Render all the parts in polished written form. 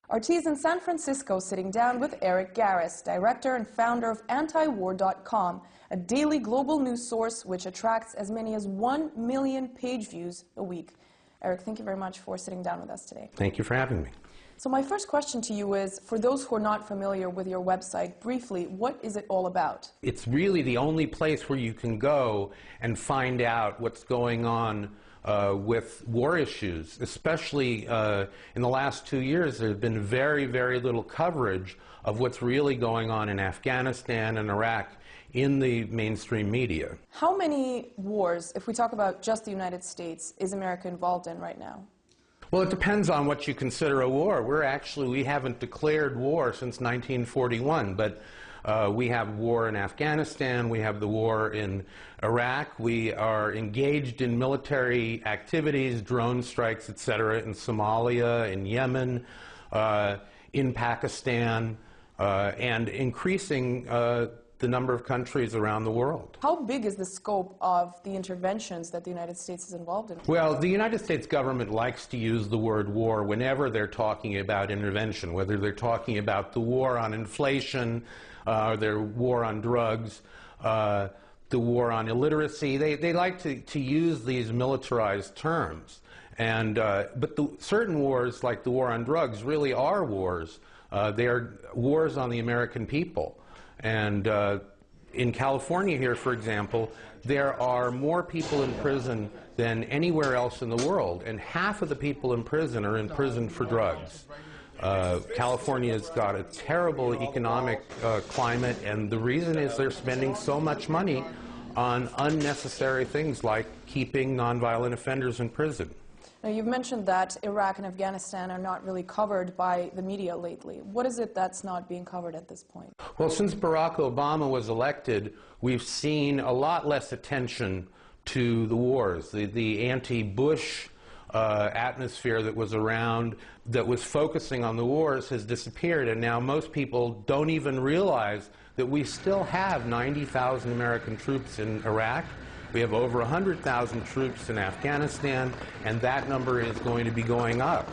RT's in San Francisco sitting down with Eric Garris, director and founder of Antiwar.com, a daily global news source which attracts as many as 1 million page views a week. Eric, thank you very much for sitting down with us today. Thank you for having me. So my first question to you is, for those who are not familiar with your website, briefly, what is it all about? It's really the only place where you can go and find out what's going on with war issues. Especially in the last 2 years, there's been very, very little coverage of what's really going on in Afghanistan and Iraq in the mainstream media. How many wars, if we talk about just the United States, is America involved in right now? Well, it depends on what you consider a war. We haven't declared war since 1941, but we have war in Afghanistan, we have the war in Iraq, we are engaged in military activities, drone strikes, etc., in Somalia, in Yemen, in Pakistan, and increasing the number of countries around the world. How big is the scope of the interventions that the United States is involved in? Well, the United States government likes to use the word war whenever they're talking about intervention, whether they're talking about the war on inflation, their war on drugs, the war on illiteracy. They like to use these militarized terms. But certain wars, like the war on drugs, really are wars. They are wars on the American people. And in California here, for example, there are more people in prison than anywhere else in the world, and half of the people in prison are in prison for drugs. California's got a terrible economic climate, and the reason is they're spending so much money on unnecessary things like keeping nonviolent offenders in prison. Now, you've mentioned that Iraq and Afghanistan are not really covered by the media lately. What is it that's not being covered at this point? Well, since Barack Obama was elected, we've seen a lot less attention to the wars. The anti-Bush atmosphere that was around, that was focusing on the wars, has disappeared, and now most people don't even realize that we still have 90,000 American troops in Iraq. We have over 100,000 troops in Afghanistan, and that number is going to be going up.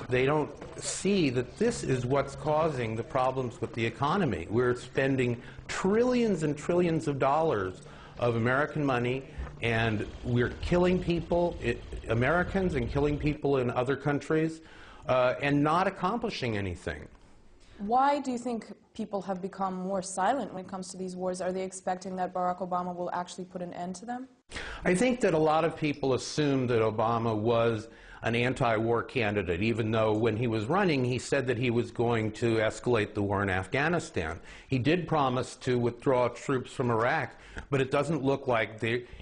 They don't see that this is what's causing the problems with the economy. We're spending trillions and trillions of dollars of American money, and we're killing people, Americans, and killing people in other countries, and not accomplishing anything. Why do you think people have become more silent when it comes to these wars? Are they expecting that Barack Obama will actually put an end to them? I think that a lot of people assumed that Obama was an anti-war candidate, even though when he was running, he said that he was going to escalate the war in Afghanistan. He did promise to withdraw troops from Iraq, but it doesn't look like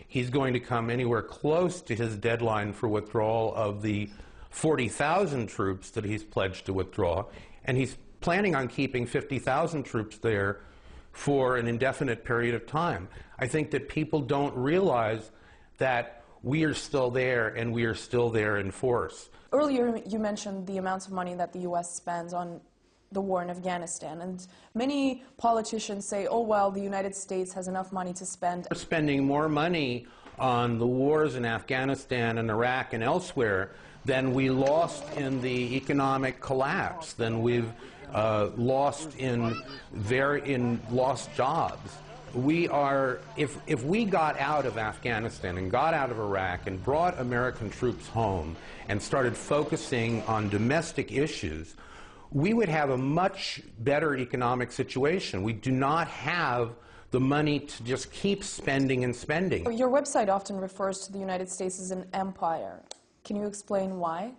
he's going to come anywhere close to his deadline for withdrawal of the 40,000 troops that he's pledged to withdraw, and he's planning on keeping 50,000 troops there for an indefinite period of time. I think that people don't realize that we are still there, and we are still there in force. Earlier, you mentioned the amounts of money that the U.S. spends on the war in Afghanistan, and many politicians say, oh, well, the United States has enough money to spend. We're spending more money on the wars in Afghanistan and Iraq and elsewhere than we lost in the economic collapse, than we've lost in lost jobs. If we got out of Afghanistan and got out of Iraq and brought American troops home and started focusing on domestic issues, we would have a much better economic situation. We do not have the money to just keep spending and spending. Your website often refers to the United States as an empire. Can you explain why?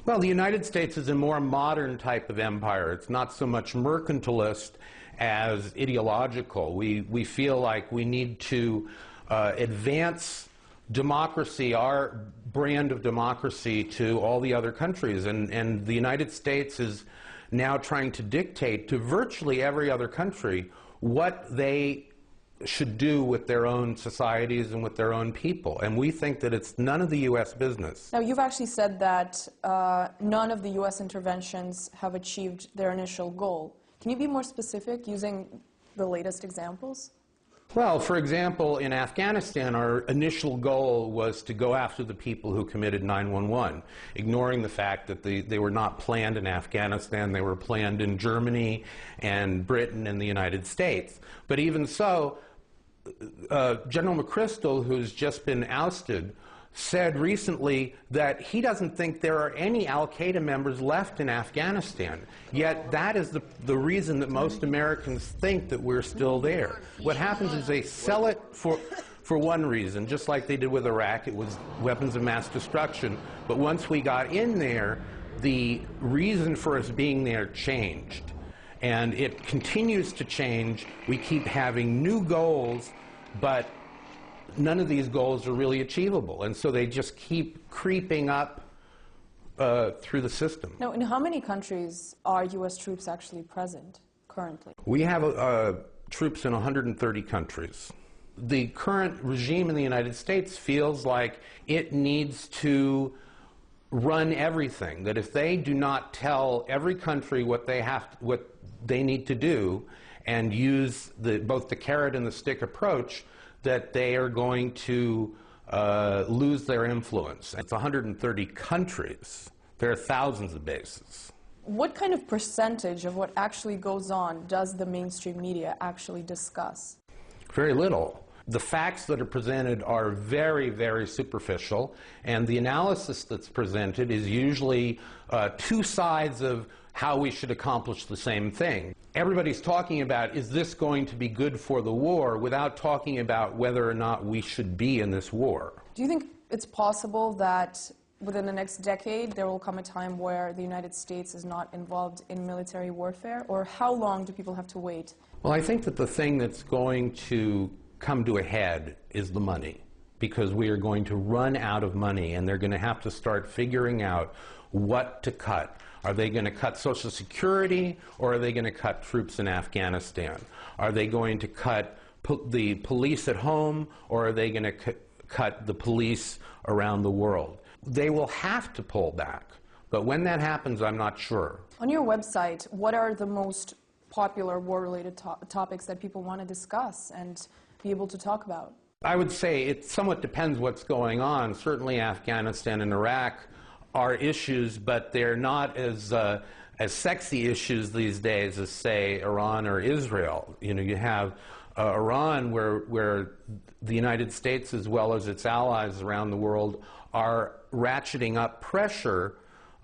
Well, the United States is a more modern type of empire. It's not so much mercantilist as ideological. We feel like we need to advance democracy, our brand of democracy, to all the other countries. And the United States is now trying to dictate to virtually every other country what they should do with their own societies and with their own people. And we think that it's none of the U.S. business. Now, you've actually said that none of the U.S. interventions have achieved their initial goal. Can you be more specific using the latest examples? Well, for example, in Afghanistan, our initial goal was to go after the people who committed 9/11, ignoring the fact that they were not planned in Afghanistan. They were planned in Germany and Britain and the United States. But even so, General McChrystal, who's just been ousted, said recently that he doesn't think there are any al-Qaeda members left in Afghanistan. Yet that is the reason that most Americans think that we're still there. What happens is they sell it for one reason, just like they did with Iraq. It was weapons of mass destruction. But once we got in there, the reason for us being there changed. And it continues to change. We keep having new goals, but none of these goals are really achievable, and so they just keep creeping up through the system. Now, in how many countries are U.S. troops actually present currently? We have troops in 130 countries. The current regime in the United States feels like it needs to run everything, that if they do not tell every country what they need to do and use both the carrot and the stick approach, that they are going to lose their influence. It's 130 countries. There are thousands of bases. What kind of percentage of what actually goes on does the mainstream media actually discuss? Very little. The facts that are presented are very, very superficial, and the analysis that's presented is usually two sides of how we should accomplish the same thing. Everybody's talking about, is this going to be good for the war, without talking about whether or not we should be in this war. Do you think it's possible that within the next decade there will come a time where the United States is not involved in military warfare, or how long do people have to wait? Well, I think that the thing that's going to come to a head is the money, because we are going to run out of money, and they're going to have to start figuring out what to cut. Are they going to cut Social Security, or are they going to cut troops in Afghanistan? Are they going to cut the police at home, or are they going to cut the police around the world? They will have to pull back, but when that happens, I'm not sure. On your website, what are the most popular war-related topics that people want to discuss and be able to talk about? I would say it somewhat depends what's going on. Certainly Afghanistan and Iraq are issues, but they're not as sexy issues these days as, say, Iran or Israel. You know, you have Iran, where the United States, as well as its allies around the world, are ratcheting up pressure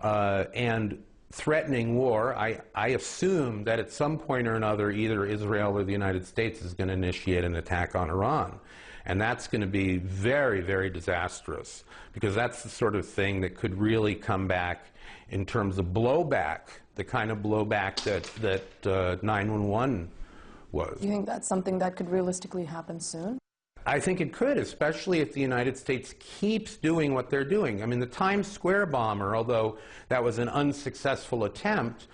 and threatening war. I assume that at some point or another, either Israel or the United States is going to initiate an attack on Iran. And that's going to be very, very disastrous, because that's the sort of thing that could really come back in terms of blowback, the kind of blowback that 9/11 was. Do you think that's something that could realistically happen soon? I think it could, especially if the United States keeps doing what they're doing. I mean, the Times Square bomber, although that was an unsuccessful attempt,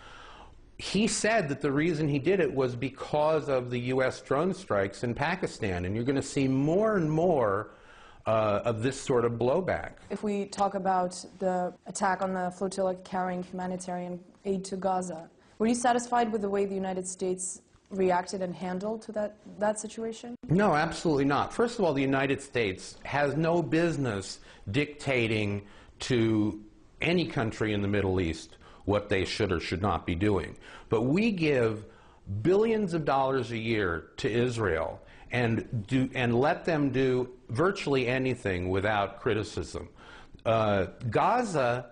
he said that the reason he did it was because of the U.S. drone strikes in Pakistan, and you're going to see more and more of this sort of blowback. If we talk about the attack on the flotilla carrying humanitarian aid to Gaza, were you satisfied with the way the United States reacted and handled to that situation? No, absolutely not. First of all, the United States has no business dictating to any country in the Middle East what they should or should not be doing. But we give billions of dollars a year to Israel and let them do virtually anything without criticism. Gaza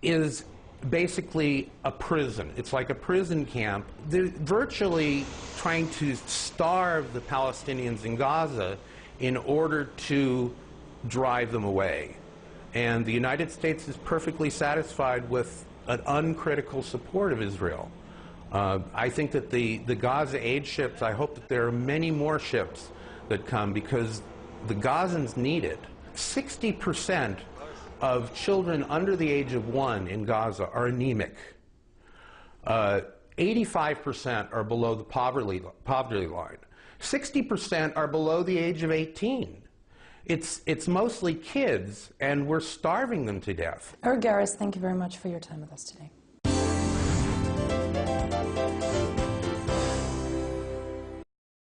is basically a prison. It's like a prison camp. They're virtually trying to starve the Palestinians in Gaza in order to drive them away. And the United States is perfectly satisfied with an uncritical support of Israel. I think that the Gaza aid ships, I hope that there are many more ships that come, because the Gazans need it. 60% of children under the age of 1 in Gaza are anemic. 85% are below the poverty line. 60% are below the age of 18. It's mostly kids, and we're starving them to death. Eric Garris, thank you very much for your time with us today.